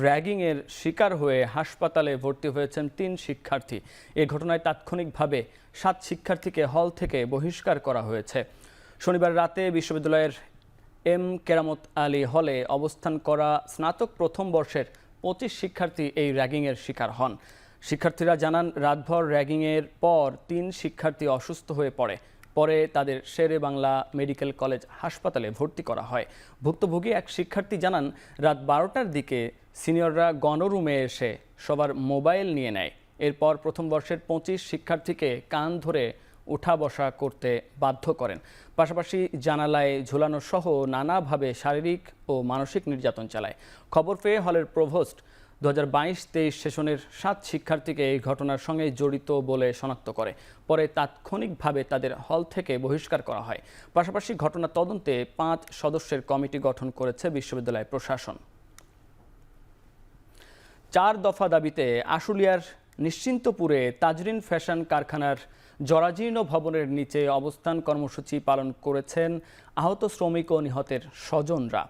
র্যাগিংয়ের শিকার হয়ে হাসপাতালে ভর্তি হয়েছেন 3 শিক্ষার্থী। এ ঘটনায় তাৎক্ষণিকভাবে 7 শিক্ষার্থীকে হল থেকে বহিষ্কার করা হয়েছে। শনিবার রাতে বিশ্ববিদ্যালয়ের এম কেরামত আলী হলে অবস্থান করা স্নাতক প্রথম বর্ষের 25 শিক্ষার্থী এই র্যাগিংয়ের শিকার হন। শিক্ষার্থীরা জানান, রাতভর র্যাগিংয়ের পর 3 শিক্ষার্থী অসুস্থ হয়ে পরে তাদের শেরে বাংলা মেডিকেল কলেজ হাসপাতালে ভর্তি করা হয়। ভুক্তভোগী এক শিক্ষার্থী জানান, রাত 12টার দিকে সিনিয়ররা গণরুমে এসে সবার মোবাইল নিয়ে নেয়। এরপর প্রথম বর্ষের 25 শিক্ষার্থীকে কান ধরে উঠা বসা করতে বাধ্য করেন। পাশাপাশি জানালায় ঝুলানো সহ নানাভাবে শারীরিক ও মানসিক নির্যাতন চালায়। খবর পেয়ে হলের প্রভোস্ট 2022-23 সেশনের 7 শিক্ষার্থীকে এই ঘটনার সঙ্গে জড়িত বলে শনাক্ত করে। পরে তাৎক্ষণিকভাবে তাদের হল থেকে বহিষ্কার করা হয়। পাশাপাশি ঘটনা তদন্তে 5 সদস্যের কমিটি গঠন করেছে বিশ্ববিদ্যালয় প্রশাসন। 4 দফা দাবিতে আশুলিয়ার নিশ্চিন্তপুরে তাজরিন ফ্যাশন কারখানার জরাজীর্ণ ভবনের নিচে অবস্থান কর্মসূচি পালন করেছেন আহত শ্রমিক ও নিহতের স্বজনরা।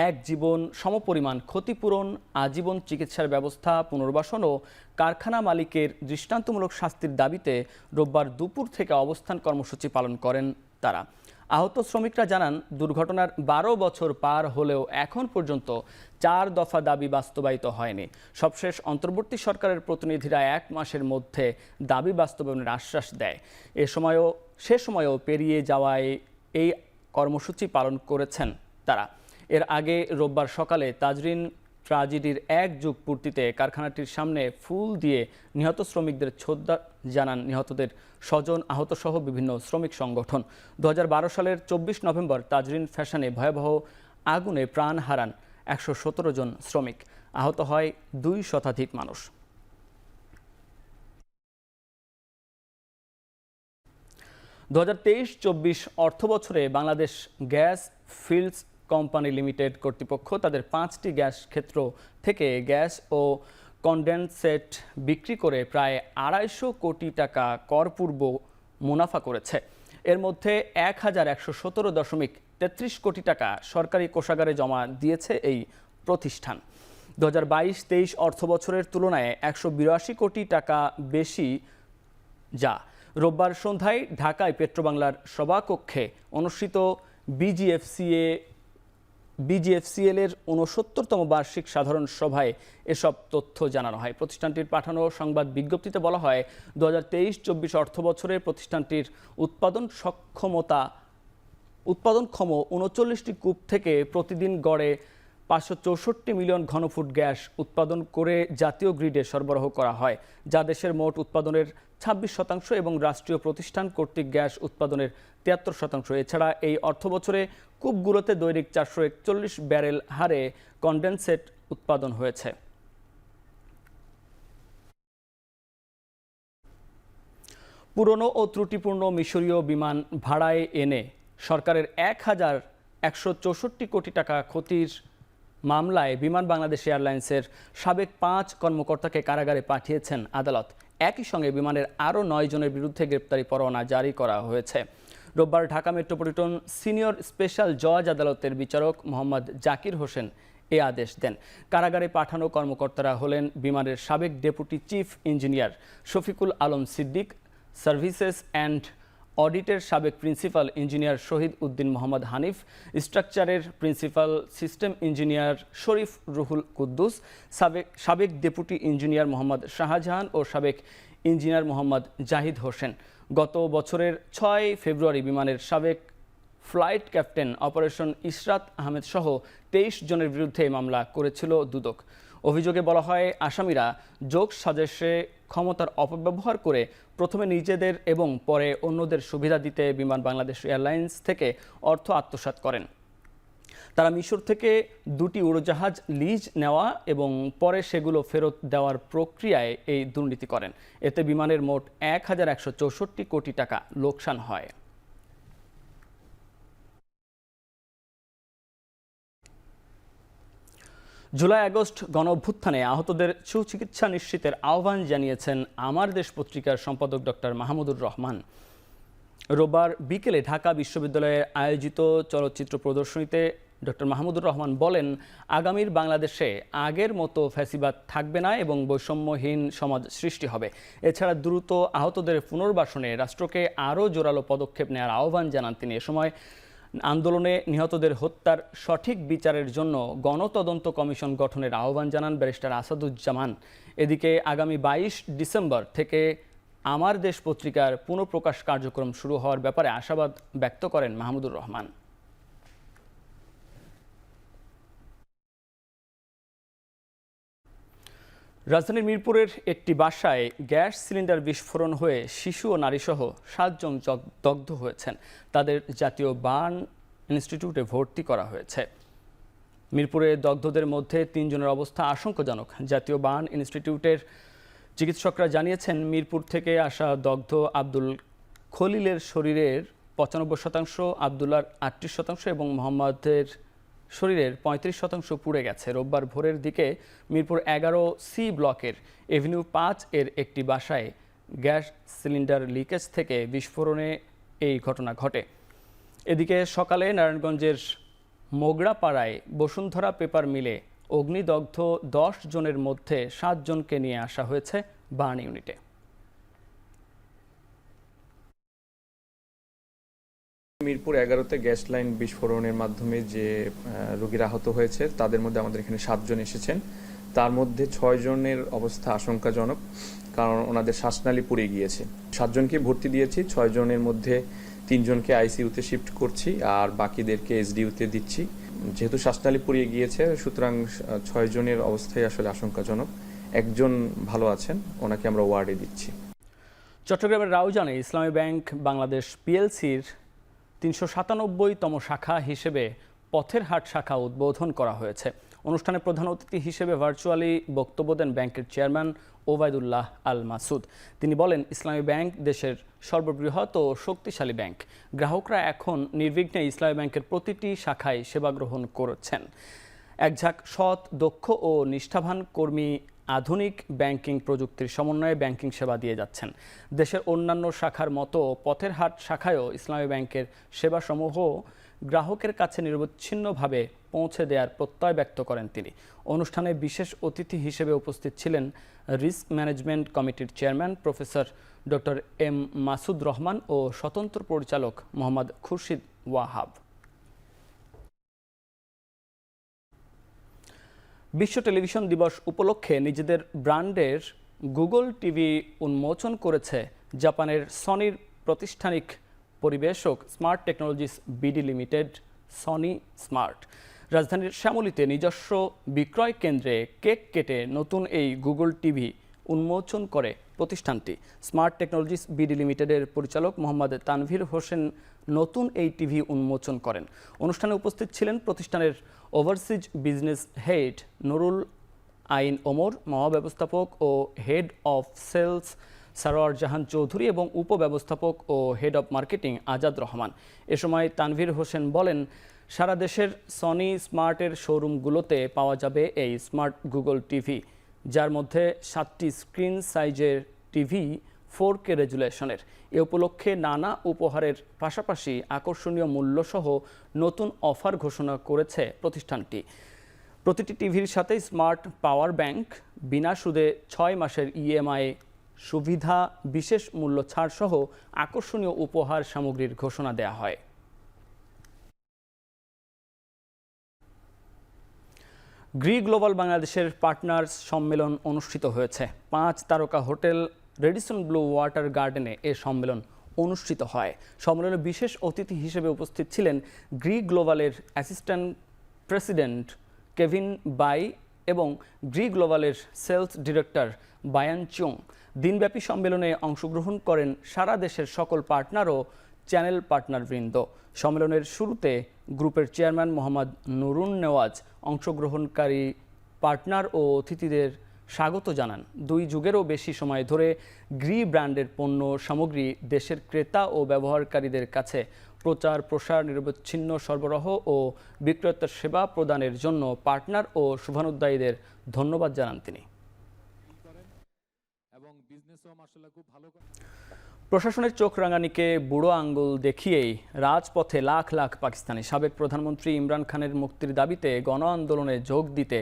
এক জীবন সমপরিমাণ ক্ষতিপূরণ, আজীবন চিকিৎসার ব্যবস্থা, পুনর্বাসন ও কারখানা মালিকের দৃষ্টান্তমূলক শাস্তির দাবিতে রোববার দুপুর থেকে অবস্থান কর্মসূচি পালন করেন তারা। আহত শ্রমিকরা জানান, দুর্ঘটনার 12 বছর পার হলেও এখন পর্যন্ত 4 দফা দাবি বাস্তবায়িত হয়নি। সবশেষ অন্তর্বর্তী সরকারের প্রতিনিধিরা 1 মাসের মধ্যে দাবি বাস্তবায়নের আশ্বাস দেয়। সে সময়ও পেরিয়ে যাওয়ায় এই কর্মসূচি পালন করেছেন তারা। এর আগে রোববার সকালে তাজরিন ট্র্যাজেডির 1 যুগ পূর্তিতে কারখানাটির সামনে ফুল দিয়ে নিহত শ্রমিকদের শ্রদ্ধা জানান নিহতদের স্বজন, আহতসহ বিভিন্ন শ্রমিক সংগঠন। 2012 সালের 24 নভেম্বর তাজরিন ফ্যাশনে ভয়াবহ আগুনে প্রাণ হারান 117 জন শ্রমিক। আহত হয় 2 শতাধিক মানুষ। দু 2023-24 অর্থবছরে Bangladesh gas fields company limited কর্তৃপক্ষ তাদের 5টি গ্যাস ক্ষেত্র থেকে গ্যাস ও কনডেনসেট বিক্রি করে প্রায় 250 কোটি টাকা করপূর্ব মুনাফা করেছে। এর মধ্যে 1117.33 কোটি টাকা সরকারি কোষাগারে জমা দিয়েছে এই প্রতিষ্ঠান। 2022-23 অর্থবছরের তুলনায় 182 কোটি টাকা বেশি, যা রোববার সন্ধ্যায় ঢাকায় পেট্রোবাংলার সভাকক্ষে অনুষ্ঠিত বিজিএফসিএল এর 69তম বার্ষিক সাধারণ সভায় এসব তথ্য জানানো হয়। প্রতিষ্ঠানটির পাঠানো সংবাদ বিজ্ঞপ্তিতে বলা হয়, 2023-24 অর্থবছরে প্রতিষ্ঠানটির উৎপাদনক্ষম 39টি কূপ থেকে প্রতিদিন গড়ে 564 মিলিয়ন ঘনফুট গ্যাস উৎপাদন করে জাতীয় গ্রিডে সরবরাহ করা হয়, যা দেশের মোট উৎপাদনের 26% এবং রাষ্ট্রীয় প্রতিষ্ঠান কর্তৃক গ্যাস উৎপাদনের 73%। এছাড়া এই অর্থবছরে কূপগুলোতে দৈনিক 441 ব্যারেল হারে কনডেনসেট উৎপাদন হয়েছে। পুরনো ও ত্রুটিপূর্ণ মিশরীয় বিমান ভাড়ায় এনে সরকারের 1164 কোটি টাকা ক্ষতির মামলায় বিমান বাংলাদেশ এয়ারলাইন্সের সাবেক 5 কর্মকর্তাকে কারাগারে পাঠিয়েছেন আদালত। একই সঙ্গে বিমানের আরও 9 জনের বিরুদ্ধে গ্রেপ্তারি পরোয়ানা জারি করা হয়েছে। রোববার ঢাকা মেট্রোপলিটন সিনিয়র স্পেশাল জজ আদালতের বিচারক মোহাম্মদ জাকির হোসেন এ আদেশ দেন। কারাগারে পাঠানো কর্মকর্তারা হলেন বিমানের সাবেক deputy chief engineer Shafiqul Alam Siddique, services and অডিটের সাবেক প্রিন্সিপাল ইঞ্জিনিয়ার শহীদ উদ্দিন মোহাম্মদ হানিফ, স্ট্রাকচারের প্রিন্সিপাল সিস্টেম ইঞ্জিনিয়ার শরীফ রুহুল কুদ্দুস, সাবেক ডেপুটি ইঞ্জিনিয়ার মোহাম্মদ শাহজাহান ও সাবেক ইঞ্জিনিয়ার মোহাম্মদ জাহিদ হোসেন। গত বছরের 6 ফেব্রুয়ারি বিমানের সাবেক flight captain operation Ishrat Ahmed সহ 23 জনের বিরুদ্ধে মামলা করেছিল দুদক। অভিযোগে বলা হয়, আসামিরা যোগ সাজেশে ক্ষমতার অপব্যবহার করে প্রথমে নিজেদের এবং পরে অন্যদের সুবিধা দিতে বিমান বাংলাদেশ এয়ারলাইন্স থেকে অর্থ আত্মসাৎ করেন। তারা মিশর থেকে 2টি উড়োজাহাজ লিজ নেওয়া এবং পরে সেগুলো ফেরত দেওয়ার প্রক্রিয়ায় এই দুর্নীতি করেন। এতে বিমানের মোট 1164 কোটি টাকা লোকসান হয়। জুলাই-আগস্ট গণঅভ্যুত্থানে আহতদের সুচিকিৎসা নিশ্চিতের আহ্বান জানিয়েছেন আমার দেশ পত্রিকার সম্পাদক ডক্টর মাহমুদুর রহমান। রোববার বিকেলে ঢাকা বিশ্ববিদ্যালয়ে আয়োজিত চলচ্চিত্র প্রদর্শনীতে ডক্টর মাহমুদুর রহমান বলেন, আগামীর বাংলাদেশে আগের মতো ফ্যাসিবাদ থাকবে না এবং বৈষম্যহীন সমাজ সৃষ্টি হবে। এছাড়া দ্রুত আহতদের পুনর্বাসনে রাষ্ট্রকে আরও জোরালো পদক্ষেপ নেওয়ার আহ্বান জানান তিনি। এ সময় আন্দোলনে নিহতদের হত্যার সঠিক বিচারের জন্য গণতদন্ত কমিশন গঠনের আহ্বান জানান ব্যারিস্টার আসাদুজ্জামান। এদিকে আগামী 22 ডিসেম্বর থেকে আমার দেশ পত্রিকার পুনঃপ্রকাশ কার্যক্রম শুরু হওয়ার ব্যাপারে আশাবাদ ব্যক্ত করেন মাহমুদুর রহমান। রাজধানীর মিরপুরের একটি বাসায় গ্যাস সিলিন্ডার বিস্ফোরণ হয়ে শিশু ও নারীসহ 7 জন দগ্ধ হয়েছেন। তাদের জাতীয় বার্ন ইনস্টিটিউটে ভর্তি করা হয়েছে। মিরপুরে দগ্ধদের মধ্যে 3 জনের অবস্থা আশঙ্কাজনক। জাতীয় বার্ন ইনস্টিটিউটের চিকিৎসকরা জানিয়েছেন, মিরপুর থেকে আসা দগ্ধ আব্দুল খলিলের শরীরের 95%, আবদুল্লার 38% এবং মোহাম্মদের শরীরের 35% পুড়ে গেছে। রোববার ভোরের দিকে মিরপুর 11C ব্লকের এভিনিউ 5 এর একটি বাসায় গ্যাস সিলিন্ডার লিকেজ থেকে বিস্ফোরণে এই ঘটনা ঘটে। এদিকে সকালে নারায়ণগঞ্জের মোগরাপাড়ায় বসুন্ধরা পেপার মিলে অগ্নিদগ্ধ 10 জনের মধ্যে 7 জনকে নিয়ে আসা হয়েছে বার্ন ইউনিটে। মিরপুর 11তে গ্যাস লাইন বিস্ফোরণের মাধ্যমে যে রোগীরা আহত হয়েছে তাদের মধ্যে আমাদের এখানে 7 জন এসেছেন। তার মধ্যে 6 জনের অবস্থা আশঙ্কাজনক, কারণ ওনাদের শ্বাসনালী পুড়ে গিয়েছে। 7 জনকে ভর্তি দিয়েছি, 6 জনের মধ্যে 3 জনকে আইসিইউতে শিফট করছি আর বাকিদেরকে এসডিইউতে দিচ্ছি। যেহেতু শ্বাসনালী পুড়িয়ে গিয়েছে, সুতরাং 6 জনের অবস্থাই আসলে আশঙ্কাজনক। 1 জন ভালো আছেন, ওনাকে আমরা ওয়ার্ডে দিচ্ছি। চট্টগ্রামের রাউজানে ইসলামী ব্যাংক বাংলাদেশ পিএলসির 397তম শাখা হিসেবে পথের হাট শাখা উদ্বোধন করা হয়েছে। অনুষ্ঠানে প্রধান অতিথি হিসেবে ভার্চুয়ালি বক্তব্য দেন ব্যাংকের চেয়ারম্যান ওবায়দুল্লাহ আল মাসুদ। তিনি বলেন, ইসলামী ব্যাংক দেশের সর্ববৃহৎ ও শক্তিশালী ব্যাংক। গ্রাহকরা এখন নির্বিঘ্নে ইসলামী ব্যাংকের প্রতিটি শাখায় সেবা গ্রহণ করছেন। একঝাঁক সৎ, দক্ষ ও নিষ্ঠাবান কর্মী আধুনিক ব্যাংকিং প্রযুক্তির সমন্বয়ে ব্যাংকিং সেবা দিয়ে যাচ্ছেন। দেশের অন্যান্য শাখার মতো পথের হাট শাখায়ও ইসলামী ব্যাংকের সেবাসমূহ গ্রাহকের কাছে নিরবচ্ছিন্নভাবে পৌঁছে দেওয়ার প্রত্যয় ব্যক্ত করেন তিনি। অনুষ্ঠানে বিশেষ অতিথি হিসেবে উপস্থিত ছিলেন রিস্ক ম্যানেজমেন্ট কমিটির chairman professor doctor M Masud Rahman ও স্বতন্ত্র পরিচালক মোহাম্মদ খুরশিদ ওয়াহাব। বিশ্ব টেলিভিশন দিবস উপলক্ষে নিজেদের ব্র্যান্ডের গুগল টিভি উন্মোচন করেছে জাপানের সনির প্রাতিষ্ঠানিক পরিবেশক smart technologies BD limited, Sony smart. রাজধানীর শ্যামলীতে নিজস্ব বিক্রয় কেন্দ্রে কেক কেটে নতুন এই গুগল টিভি উন্মোচন করে প্রতিষ্ঠানটি। স্মার্ট টেকনোলজিস বিডি লিমিটেডের পরিচালক মোহাম্মদ তানভীর হোসেন নতুন এই টিভি উন্মোচন করেন। অনুষ্ঠানে উপস্থিত ছিলেন প্রতিষ্ঠানের overseas business head Nurul Ain Omar, মহাব্যবস্থাপক ও head of sales Sarwar Jahan Chowdhury এবং উপব্যবস্থাপক ও head of marketing Azad Rahman. এ সময় তানভীর হোসেন বলেন, সারা দেশের সনি স্মার্টের শোরুমগুলোতে পাওয়া যাবে এই স্মার্ট গুগল টিভি, যার মধ্যে 7টি স্ক্রিন সাইজের টিভি 4K রেজুলেশনের। এ উপলক্ষে নানা উপহারের পাশাপাশি আকর্ষণীয় মূল্যসহ নতুন অফার ঘোষণা করেছে প্রতিষ্ঠানটি। প্রতিটি টিভির সাথে স্মার্ট পাওয়ার ব্যাংক, বিনা সুদে 6 মাসের ইএমআই সুবিধা, বিশেষ মূল্য ছাড় সহ আকর্ষণীয় উপহার সামগ্রীর ঘোষণা দেয়া হয়। গ্রি গ্লোবাল বাংলাদেশের পার্টনার্স সম্মেলন অনুষ্ঠিত হয়েছে। 5 তারকা হোটেল রেডিসন ব্লু ওয়াটার গার্ডেনে এ সম্মেলন অনুষ্ঠিত হয়। সম্মেলনে বিশেষ অতিথি হিসেবে উপস্থিত ছিলেন গ্রি গ্লোবালের অ্যাসিস্ট্যান্ট প্রেসিডেন্ট কেভিন বাই এবং গ্রি গ্লোবালের সেলস ডিরেক্টর বায়ান চুং। দিনব্যাপী সম্মেলনে অংশগ্রহণ করেন সারা দেশের সকল পার্টনার ও চ্যানেল পার্টনারবৃন্দ। সম্মেলনের শুরুতে গ্রুপের চেয়ারম্যান মোহাম্মদ নুরুন নেওয়াজ অংশগ্রহণকারী পার্টনার ও অতিথিদের স্বাগত জানান। 2 যুগেরও বেশি সময় ধরে গ্রি ব্র্যান্ডের পণ্য সামগ্রী দেশের ক্রেতা ও ব্যবহারকারীদের কাছে প্রচার প্রসার, নিরবচ্ছিন্ন সরবরাহ ও বিক্রেতার সেবা প্রদানের জন্য পার্টনার ও শুভানুদ্দায়ীদের ধন্যবাদ জানান তিনি। প্রশাসনের চোখ রাঙানিকে বুড়ো আঙ্গুল দেখিয়েই রাজপথে লাখ লাখ পাকিস্তানি। সাবেক প্রধানমন্ত্রী ইমরান খানের মুক্তির দাবিতে গণ আন্দোলনে যোগ দিতে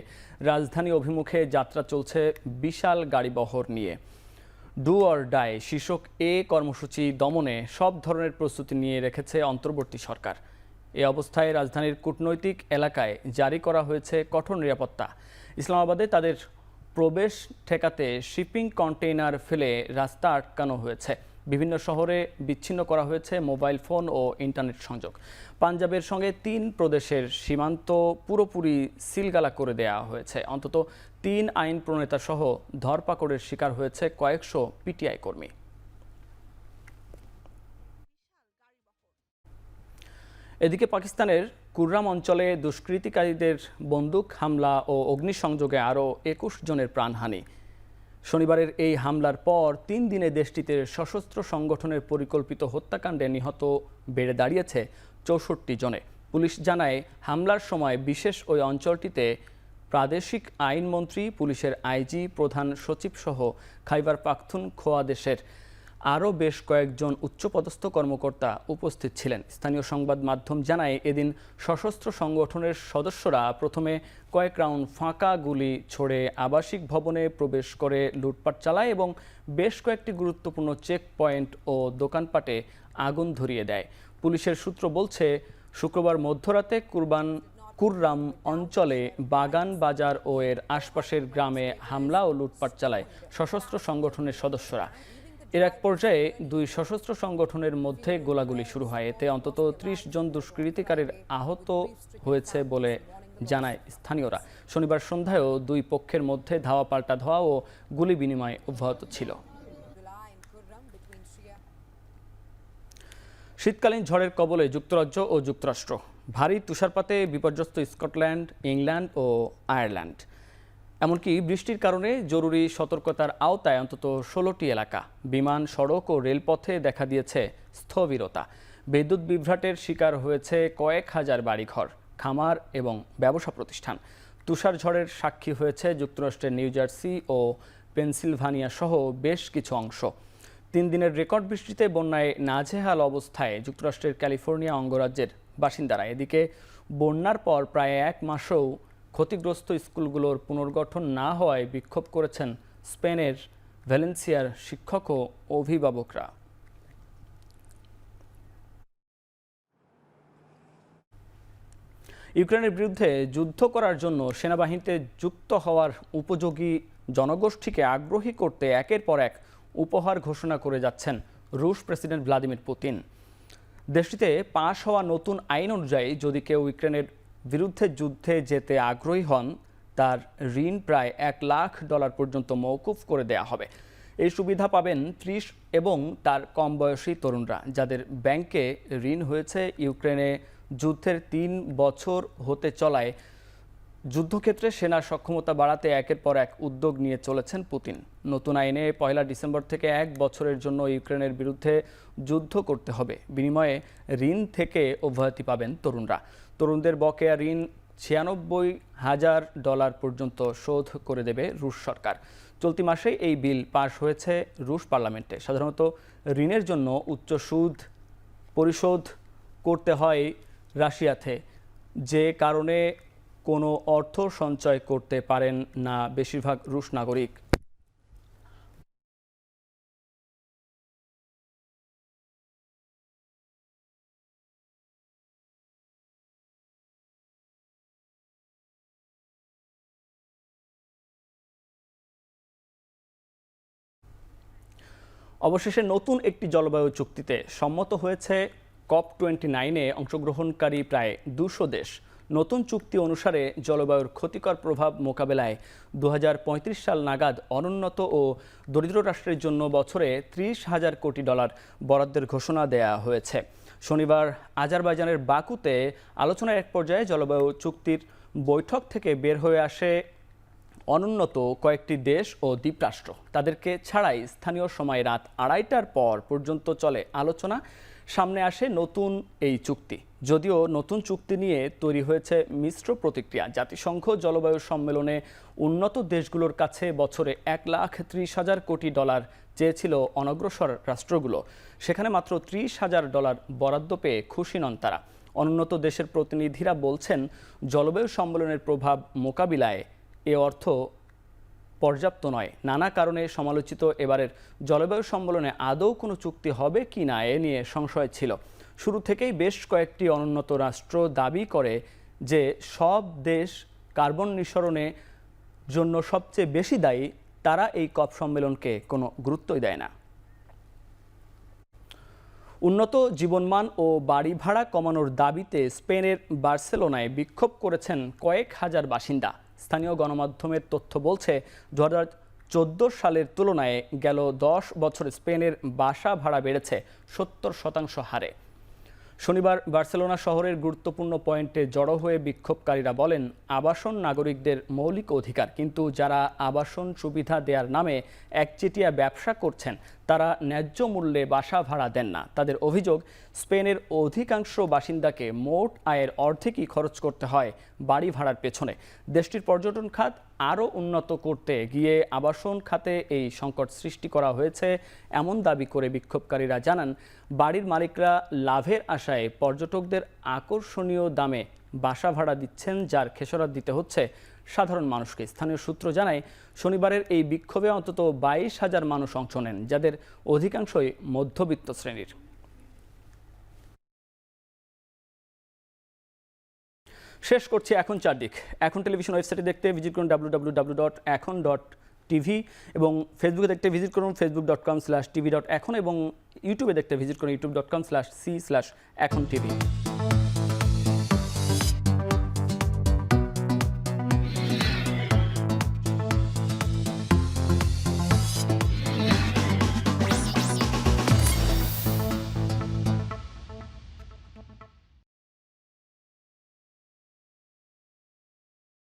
রাজধানী অভিমুখে যাত্রা চলছে বিশাল গাড়িবহর নিয়ে। ডু অর ডাই শীর্ষক এ কর্মসূচি দমনে সব ধরনের প্রস্তুতি নিয়ে রেখেছে অন্তর্বর্তী সরকার। এ অবস্থায় রাজধানীর কূটনৈতিক এলাকায় জারি করা হয়েছে কঠোর নিরাপত্তা। ইসলামাবাদে তাদের প্রবেশ ঠেকাতে শিপিং কন্টেইনার ফেলে রাস্তা আটকানো হয়েছে। বিভিন্ন শহরে বিচ্ছিন্ন করা হয়েছে মোবাইল ফোন ও ইন্টারনেট সংযোগ। পাঞ্জাবের সঙ্গে 3 প্রদেশের সীমান্ত পুরোপুরি সিলগালা করে দেওয়া হয়েছে। অন্তত 3 আইন প্রণেতা সহ ধরপাকড়ের শিকার হয়েছে কয়েকশো পিটিআই কর্মী। এদিকে পাকিস্তানের কুররাম অঞ্চলে দুষ্কৃতিকারীদের বন্দুক হামলা ও অগ্নিসংযোগে আরও ২১ জনের প্রাণহানি। শনিবারের এই হামলার পর ৩ দিনে দেশটিতে সশস্ত্র সংগঠনের পরিকল্পিত হত্যাকাণ্ডে নিহত বেড়ে দাঁড়িয়েছে ৬৪ জনে। পুলিশ জানায়, হামলার সময় বিশেষ ওই অঞ্চলটিতে প্রাদেশিক আইনমন্ত্রী, পুলিশের আইজি, প্রধান সচিব সহ খাইবার পাখতুনখোয়া দেশের আরও বেশ কয়েকজন উচ্চপদস্থ কর্মকর্তা উপস্থিত ছিলেন। স্থানীয় সংবাদ মাধ্যম জানায়, এদিন সশস্ত্র সংগঠনের সদস্যরা প্রথমে কয়েক রাউন্ড ফাঁকা গুলি ছোড়ে আবাসিক ভবনে প্রবেশ করে লুটপাট চালায় এবং বেশ কয়েকটি গুরুত্বপূর্ণ চেক পয়েন্ট ও দোকানপাটে আগুন ধরিয়ে দেয়। পুলিশের সূত্র বলছে, শুক্রবার মধ্যরাতে কুররাম অঞ্চলে বাগান বাজার ও এর আশপাশের গ্রামে হামলা ও লুটপাট চালায় সশস্ত্র সংগঠনের সদস্যরা। এর এক পর্যায়ে দুই সশস্ত্র সংগঠনের মধ্যে গোলাগুলি শুরু হয়। এতে অন্তত ৩০ জন দুষ্কৃতিকারীর আহত হয়েছে বলে জানায় স্থানীয়রা। শনিবার সন্ধ্যায়ও দুই পক্ষের মধ্যে ধাওয়া পাল্টা ধাওয়া ও গুলি বিনিময় অব্যাহত ছিল। শীতকালীন ঝড়ের কবলে যুক্তরাজ্য ও যুক্তরাষ্ট্র। ভারী তুষারপাতে বিপর্যস্ত স্কটল্যান্ড, ইংল্যান্ড ও আয়ারল্যান্ড। এমনকি বৃষ্টির কারণে জরুরি সতর্কতার আওতায় অন্তত ১৬টি এলাকা। বিমান, সড়ক ও রেলপথে দেখা দিয়েছে স্থবিরতা। বিদ্যুৎ বিভ্রাটের শিকার হয়েছে কয়েক হাজার বাড়িঘর, খামার এবং ব্যবসা প্রতিষ্ঠান। তুষার ঝড়ের সাক্ষী হয়েছে যুক্তরাষ্ট্রের নিউ জার্সি ও পেনসিলভানিয়া সহ বেশ কিছু অংশ। ৩ দিনের রেকর্ড বৃষ্টিতে বন্যায় নাজেহাল অবস্থায় যুক্তরাষ্ট্রের ক্যালিফোর্নিয়া অঙ্গরাজ্যের বাসিন্দারা। এদিকে বন্যার পর প্রায় ১ মাসেও ক্ষতিগ্রস্ত স্কুলগুলোর পুনর্গঠন না হওয়ায় বিক্ষোভ করেছেন স্পেনের ভ্যালেন্সিয়ার শিক্ষক ও অভিভাবকরা। ইউক্রেনের বিরুদ্ধে যুদ্ধ করার জন্য সেনাবাহিনীতে যুক্ত হওয়ার উপযোগী জনগোষ্ঠীকে আগ্রহী করতে একের পর এক উপহার ঘোষণা করে যাচ্ছেন রুশ প্রেসিডেন্ট ভ্লাদিমির পুতিন। দেশটিতে পাশ হওয়া নতুন আইন অনুযায়ী যদি কেউ ইউক্রেনের বিরুদ্ধে যুদ্ধে যেতে আগ্রহী হন, তার ঋণ প্রায় $1 লাখ পর্যন্ত মওকুফ করে দেয়া হবে। এই সুবিধা পাবেন 30 এবং তার কম বয়সী তরুণরা, যাদের ব্যাংকে ঋণ হয়েছে। ইউক্রেনে যুদ্ধের 3 বছর হতে চলায় যুদ্ধক্ষেত্রে সেনা সক্ষমতা বাড়াতে একের পর এক উদ্যোগ নিয়ে চলেছেন পুতিন। নতুন আইনে 1 ডিসেম্বর থেকে 1 বছরের জন্য ইউক্রেনের বিরুদ্ধে যুদ্ধ করতে হবে। বিনিময়ে ঋণ থেকে অব্যাহতি পাবেন তরুণরা। তরুণদের বকেয়া ঋণ $96,000 পর্যন্ত শোধ করে দেবে রুশ সরকার। চলতি মাসে এই বিল পাশ হয়েছে রুশ পার্লামেন্টে। সাধারণত ঋণের জন্য উচ্চ সুদ পরিশোধ করতে হয় রাশিয়াতে, যে কারণে কোনো অর্থ সঞ্চয় করতে পারেন না বেশিরভাগ রুশ নাগরিক। অবশেষে নতুন একটি জলবায়ু চুক্তিতে সম্মত হয়েছে COP29-এ অংশগ্রহণকারী প্রায় 200 দেশ। নতুন চুক্তি অনুসারে জলবায়ুর ক্ষতিকর প্রভাব মোকাবেলায় 2035 সাল নাগাদ অনুন্নত ও দরিদ্র রাষ্ট্রের জন্য বছরে $30,000 কোটি বরাদ্দের ঘোষণা দেয়া হয়েছে। শনিবার আজারবাইজানের বাকুতে আলোচনার এক পর্যায়ে জলবায়ু চুক্তির বৈঠক থেকে বের হয়ে আসে অনুন্নত কয়েকটি দেশ ও দ্বীপরাষ্ট্র। তাদেরকে ছাড়াই স্থানীয় সময় রাত 2:30টার পর পর্যন্ত চলে আলোচনা। সামনে আসে নতুন এই চুক্তি। যদিও নতুন চুক্তি নিয়ে তৈরি হয়েছে মিশ্র প্রতিক্রিয়া। জাতিসংঘ জলবায়ু সম্মেলনে উন্নত দেশগুলোর কাছে বছরে $1,30,000 কোটি চেয়েছিল অনগ্রসর রাষ্ট্রগুলো। সেখানে মাত্র $30,000 বরাদ্দ পেয়ে খুশি নন তারা। অনুন্নত দেশের প্রতিনিধিরা বলছেন, জলবায়ু সম্মেলনের প্রভাব মোকাবিলায় এ অর্থ পর্যাপ্ত নয়। নানা কারণে সমালোচিত এবারের জলবায়ু সম্মেলনে আদৌ কোনো চুক্তি হবে কি না এ নিয়ে সংশয় ছিল। শুরু থেকেই বেশ কয়েকটি অনুন্নত রাষ্ট্র দাবি করে যে সব দেশ কার্বন নিঃসরণের জন্য সবচেয়ে বেশি দায়ী, তারা এই COP সম্মেলনকে কোনো গুরুত্বই দেয় না। উন্নত জীবনমান ও বাড়ি ভাড়া কমানোর দাবিতে স্পেনের বার্সেলোনায় বিক্ষোভ করেছেন কয়েক হাজার বাসিন্দা। স্থানীয় গণমাধ্যমের তথ্য বলছে, 2014 সালের তুলনায় গেল 10 বছরে স্পেনের বাসা ভাড়া বেড়েছে 70% হারে। শনিবার বার্সেলোনা শহরের গুরুত্বপূর্ণ পয়েন্টে জড়ো হয়ে বিক্ষোভকারীরা বলেন, আবাসন নাগরিকদের মৌলিক অধিকার, কিন্তু যারা আবাসন সুবিধা দেওয়ার নামে একচেটিয়া ব্যবসা করছেন তারা ন্যায্য মূল্যে বাসা ভাড়া দেন না। তাদের অভিযোগ, স্পেনের অধিকাংশ বাসিন্দাকে মোট আয়ের অর্ধেকই খরচ করতে হয় বাড়ি ভাড়ার পেছনে। দেশটির পর্যটন খাত আরও উন্নত করতে গিয়ে আবাসন খাতে এই সংকট সৃষ্টি করা হয়েছে এমন দাবি করে বিক্ষোভকারীরা জানান, বাড়ির মালিকরা লাভের আশায় পর্যটকদের আকর্ষণীয় দামে বাসা ভাড়া দিচ্ছেন, যার খেসারত দিতে হচ্ছে সাধারণ মানুষকে। স্থানীয় সূত্র জানায়, শনিবারের এই বিক্ষোভে অন্তত 22,000 মানুষ অংশ নেন, যাদের অধিকাংশই মধ্যবিত্ত শ্রেণীর। শেষ করছি এখন চারদিক। এখন টেলিভিশন ওয়েবসাইটে দেখতে ভিজিট করুন www.ekhon.tv এবং ফেসবুকে দেখতে ভিজিট করুন facebook.com/tv.ekhon এবং ইউটিউবে দেখতে ভিজিট করুন youtube.com/c/ekhon tv।